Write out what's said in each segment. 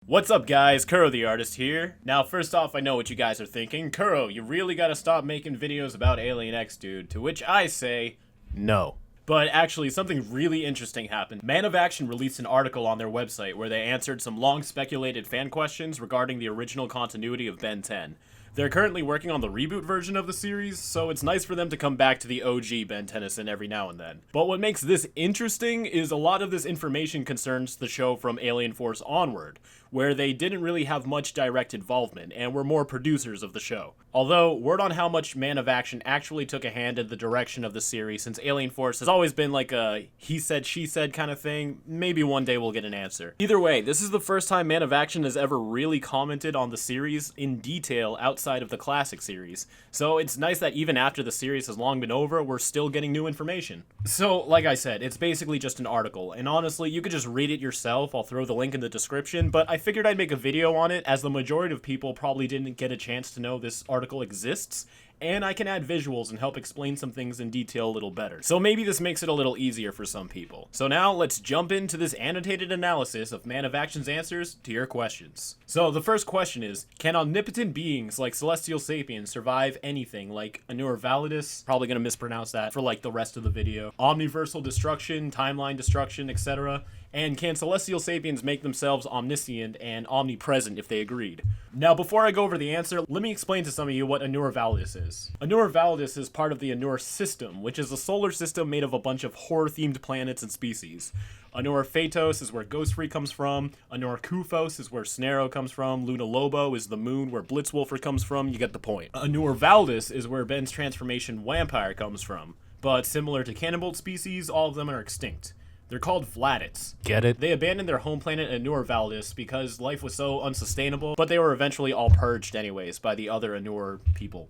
What's up guys, Kuro the Artist here. Now first off, I know what you guys are thinking. Kuro, you really gotta stop making videos about Alien X, dude. To which I say, no. But actually, something really interesting happened. Man of Action released an article on their website where they answered some long speculated fan questions regarding the original continuity of Ben 10. They're currently working on the reboot version of the series, so it's nice for them to come back to the OG Ben Tennyson every now and then. But what makes this interesting is a lot of this information concerns the show from Alien Force onward, where they didn't really have much direct involvement and were more producers of the show. Although, word on how much Man of Action actually took a hand in the direction of the series, since Alien Force has always been like a he said, she said kind of thing, maybe one day we'll get an answer. Either way, this is the first time Man of Action has ever really commented on the series in detail outside of the classic series, so it's nice that even after the series has long been over, we're still getting new information. So, like I said, it's basically just an article, and honestly, you could just read it yourself. I'll throw the link in the description, but I figured I'd make a video on it, as the majority of people probably didn't get a chance to know this article exists, and I can add visuals and help explain some things in detail a little better. So maybe this makes it a little easier for some people. So now let's jump into this annotated analysis of Man of Action's answers to your questions. So the first question is, can omnipotent beings like celestial sapiens survive anything like Anur Validus, probably gonna mispronounce that for like the rest of the video, omniversal destruction, timeline destruction, etc.? And can celestial sapiens make themselves omniscient and omnipresent if they agreed? Now, before I go over the answer, let me explain to some of you what Anur Validus is. Anur Validus is part of the Anur system, which is a solar system made of a bunch of horror-themed planets and species. Anur Phaetos is where Ghostfree comes from, Anur Kufos is where Snarrow comes from, Luna Lobo is the moon where Blitzwolfer comes from, you get the point. Anur Validus is where Ben's transformation vampire comes from, but similar to cannibal species, all of them are extinct. They're called Vladits. Get it? They abandoned their home planet Anur Validus because life was so unsustainable, but they were eventually all purged anyways by the other Anur people.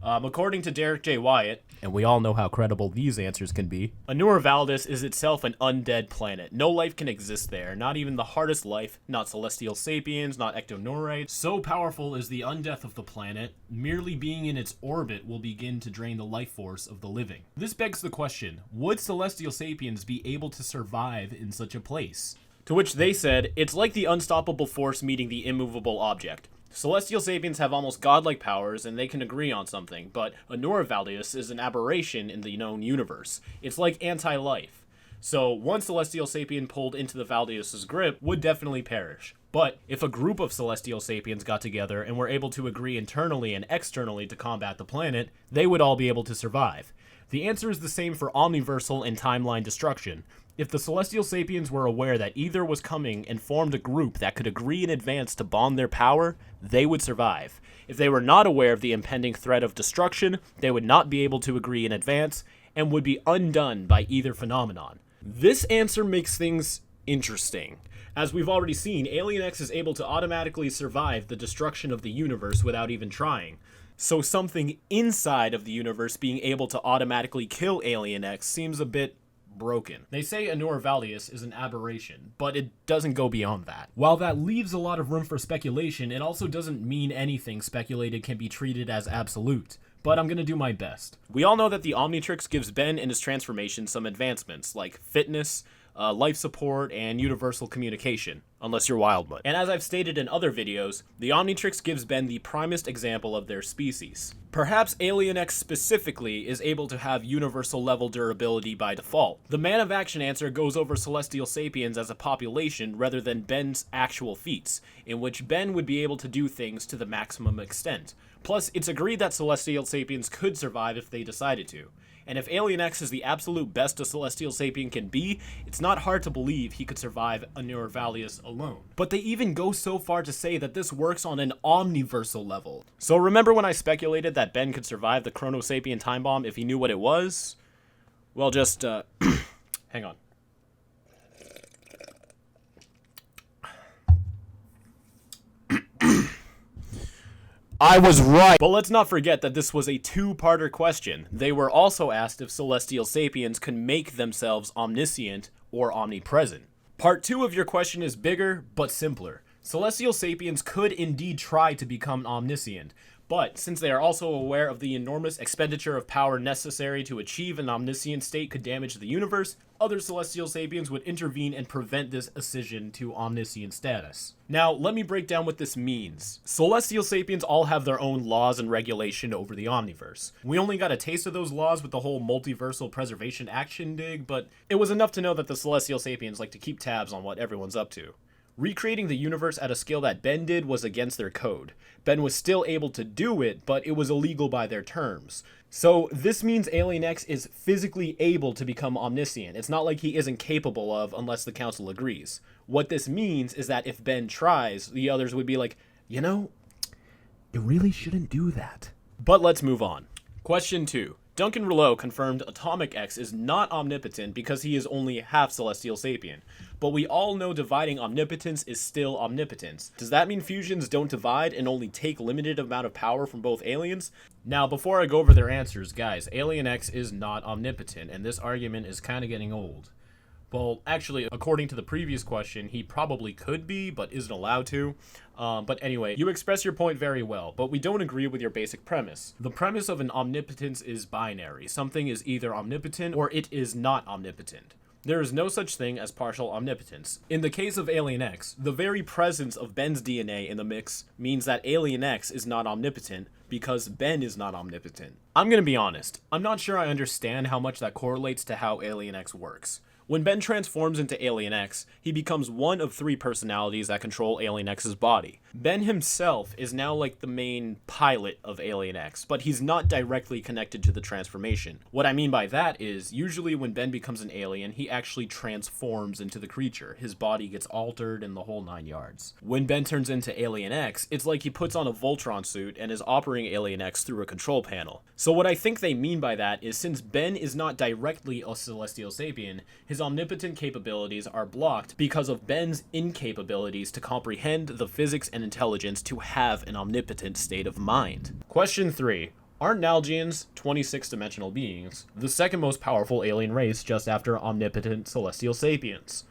According to Derek J. Wyatt, and we all know how credible these answers can be, Anur Validus is itself an undead planet. No life can exist there, not even the hardest life, not celestial sapiens, not ectonorites. So powerful is the undeath of the planet, merely being in its orbit will begin to drain the life force of the living. This begs the question, would celestial sapiens be able to survive in such a place? To which they said, it's like the unstoppable force meeting the immovable object. Celestial sapiens have almost godlike powers, and they can agree on something, but Anur Validus is an aberration in the known universe. It's like anti-life. So, one celestial sapien pulled into the Validus' grip would definitely perish. But, if a group of celestial sapiens got together and were able to agree internally and externally to combat the planet, they would all be able to survive. The answer is the same for omniversal and timeline destruction. If the celestial sapiens were aware that either was coming and formed a group that could agree in advance to bond their power, they would survive. If they were not aware of the impending threat of destruction, they would not be able to agree in advance and would be undone by either phenomenon. This answer makes things interesting. As we've already seen, Alien X is able to automatically survive the destruction of the universe without even trying. So something inside of the universe being able to automatically kill Alien X seems a bit broken. They say Anur Validus is an aberration, but it doesn't go beyond that. While that leaves a lot of room for speculation, it also doesn't mean anything speculated can be treated as absolute. But I'm gonna do my best. We all know that the Omnitrix gives Ben and his transformation some advancements, like fitness, life support, and universal communication, unless you're Wildmutt. And as I've stated in other videos, the Omnitrix gives Ben the primest example of their species. Perhaps Alien X specifically is able to have universal level durability by default. The Man of Action answer goes over celestial sapiens as a population rather than Ben's actual feats, in which Ben would be able to do things to the maximum extent. Plus, it's agreed that celestial sapiens could survive if they decided to. And if Alien X is the absolute best a celestial sapien can be, it's not hard to believe he could survive Anur Validus alone. But they even go so far to say that this works on an omniversal level. So remember when I speculated that Ben could survive the Chronosapien time bomb if he knew what it was? Well, just, hang on. I was right! But let's not forget that this was a two-parter question. They were also asked if celestial sapiens could make themselves omniscient or omnipresent. Part 2 of your question is bigger, but simpler. Celestial sapiens could indeed try to become omniscient, But since they are also aware of the enormous expenditure of power necessary to achieve an omniscient state could damage the universe, other celestial sapiens would intervene and prevent this ascension to omniscient status. Now, let me break down what this means. Celestial sapiens all have their own laws and regulation over the omniverse. We only got a taste of those laws with the whole multiversal preservation action dig, but it was enough to know that the celestial sapiens like to keep tabs on what everyone's up to. Recreating the universe at a scale that Ben did was against their code. Ben was still able to do it, but it was illegal by their terms. So this means Alien X is physically able to become omniscient. It's not like he isn't capable of unless the council agrees. What this means is that if Ben tries, the others would be like, you know, you really shouldn't do that. But let's move on. Question 2. Duncan Rouleau confirmed Atomic X is not omnipotent because he is only half celestial sapien. But we all know dividing omnipotence is still omnipotence. Does that mean fusions don't divide and only take limited amount of power from both aliens? Now, before I go over their answers, guys, Alien X is not omnipotent, and this argument is kind of getting old. Well, actually, according to the previous question, he probably could be, but isn't allowed to. But anyway, you express your point very well, but we don't agree with your basic premise. The premise of an omnipotence is binary. Something is either omnipotent or it is not omnipotent. There is no such thing as partial omnipotence. In the case of Alien X, the very presence of Ben's DNA in the mix means that Alien X is not omnipotent because Ben is not omnipotent. I'm gonna be honest, I'm not sure I understand how much that correlates to how Alien X works. When Ben transforms into Alien X, he becomes one of 3 personalities that control Alien X's body. Ben himself is now like the main pilot of Alien X, but he's not directly connected to the transformation. What I mean by that is, usually when Ben becomes an alien, he actually transforms into the creature. His body gets altered and the whole 9 yards. When Ben turns into Alien X, it's like he puts on a Voltron suit and is operating Alien X through a control panel. So what I think they mean by that is since Ben is not directly a celestial sapien, his omnipotent capabilities are blocked because of Ben's incapabilities to comprehend the physics and intelligence to have an omnipotent state of mind. Question 3. Aren't Nalgians, 26-dimensional beings, the second most powerful alien race just after omnipotent celestial sapiens?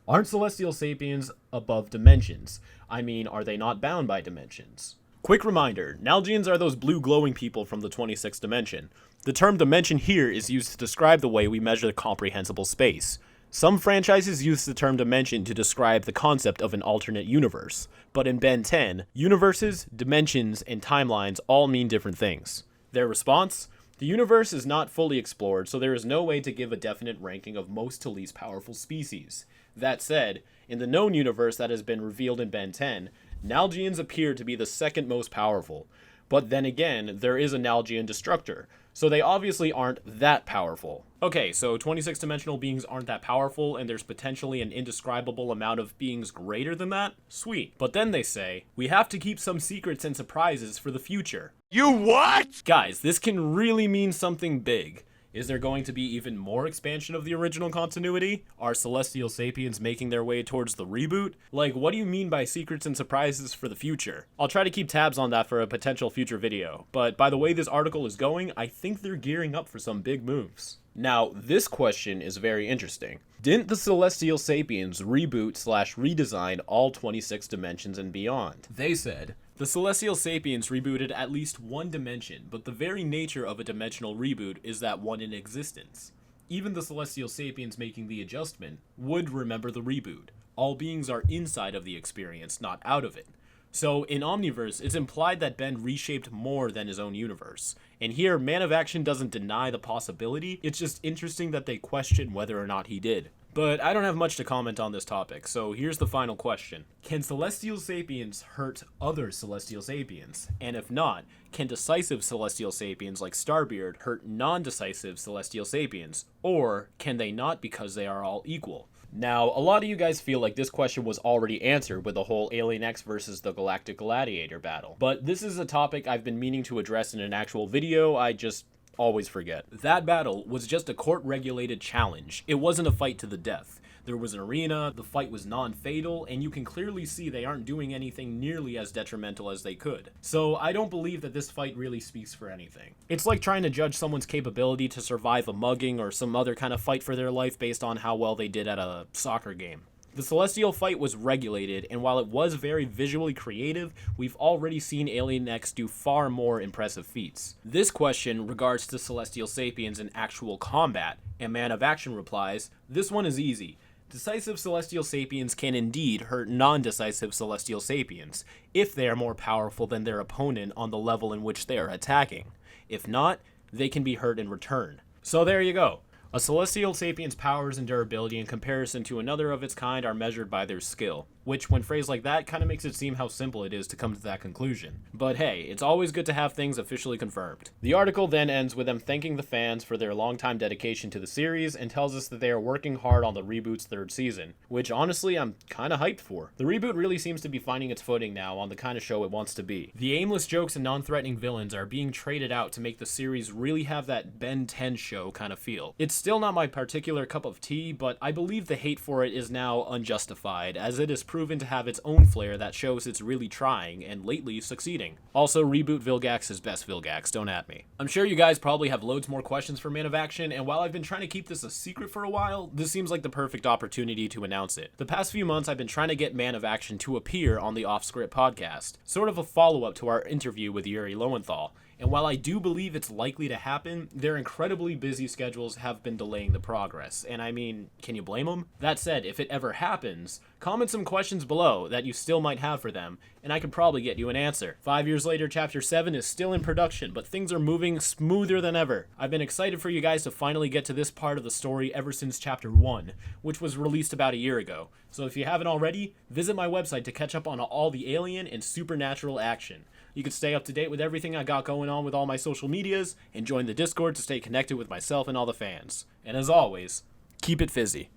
Aren't celestial sapiens above dimensions? I mean, are they not bound by dimensions? Quick reminder, Nalgians are those blue glowing people from the 26th dimension. The term dimension here is used to describe the way we measure comprehensible space. Some franchises use the term dimension to describe the concept of an alternate universe, but in Ben 10, universes, dimensions, and timelines all mean different things. Their response? The universe is not fully explored, so there is no way to give a definite ranking of most to least powerful species. That said, in the known universe that has been revealed in Ben 10, Nalgians appear to be the second most powerful. But then again, there is a Nalgian destructor, so they obviously aren't that powerful. Okay, so 26-dimensional beings aren't that powerful, and there's potentially an indescribable amount of beings greater than that? Sweet. But then they say, we have to keep some secrets and surprises for the future. You what? Guys, this can really mean something big. Is there going to be even more expansion of the original continuity? Are celestial sapiens making their way towards the reboot? Like, what do you mean by secrets and surprises for the future? I'll try to keep tabs on that for a potential future video, but by the way this article is going, I think they're gearing up for some big moves. Now, this question is very interesting. Didn't the celestial sapiens reboot/redesign all 26 dimensions and beyond? They said, the celestial sapiens rebooted at least one dimension, but the very nature of a dimensional reboot is that one in existence. Even the celestial sapiens making the adjustment would remember the reboot. All beings are inside of the experience, not out of it. So, in Omniverse, it's implied that Ben reshaped more than his own universe. And here, Man of Action doesn't deny the possibility, it's just interesting that they question whether or not he did. But I don't have much to comment on this topic, so here's the final question. Can celestial sapiens hurt other celestial sapiens? And if not, can decisive celestial sapiens like Starbeard hurt non-decisive celestial sapiens? Or can they not because they are all equal? Now, a lot of you guys feel like this question was already answered with the whole Alien X versus the Galactic Gladiator battle. But this is a topic I've been meaning to address in an actual video, I just always forget. That battle was just a court-regulated challenge. It wasn't a fight to the death. There was an arena, the fight was non-fatal, and you can clearly see they aren't doing anything nearly as detrimental as they could. So I don't believe that this fight really speaks for anything. It's like trying to judge someone's capability to survive a mugging or some other kind of fight for their life based on how well they did at a soccer game. The Celestial fight was regulated, and while it was very visually creative, we've already seen Alien X do far more impressive feats. This question regards to Celestial Sapiens in actual combat, and Man of Action replies, "This one is easy. Decisive Celestial Sapiens can indeed hurt non-decisive Celestial Sapiens, if they are more powerful than their opponent on the level in which they are attacking. If not, they can be hurt in return." So there you go. A Celestial Sapien's powers and durability in comparison to another of its kind are measured by their skill, which, when phrased like that, kind of makes it seem how simple it is to come to that conclusion. But hey, it's always good to have things officially confirmed. The article then ends with them thanking the fans for their long-time dedication to the series and tells us that they are working hard on the reboot's third season, which honestly I'm kinda hyped for. The reboot really seems to be finding its footing now on the kind of show it wants to be. The aimless jokes and non-threatening villains are being traded out to make the series really have that Ben 10 show kind of feel. It's still not my particular cup of tea, but I believe the hate for it is now unjustified, as it is proven to have its own flair that shows it's really trying, and lately succeeding. Also, reboot Vilgax is best Vilgax, don't at me. I'm sure you guys probably have loads more questions for Man of Action, and while I've been trying to keep this a secret for a while, this seems like the perfect opportunity to announce it. The past few months I've been trying to get Man of Action to appear on the Off Script podcast, sort of a follow-up to our interview with Yuri Lowenthal. And while I do believe it's likely to happen, their incredibly busy schedules have been delaying the progress. And I mean, can you blame them? That said, if it ever happens, comment some questions below that you still might have for them, and I could probably get you an answer. 5 years later, Chapter 7 is still in production, but things are moving smoother than ever. I've been excited for you guys to finally get to this part of the story ever since Chapter 1, which was released about a year ago. So if you haven't already, visit my website to catch up on all the alien and supernatural action. You can stay up to date with everything I got going on with all my social medias, and join the Discord to stay connected with myself and all the fans. And as always, keep it fizzy.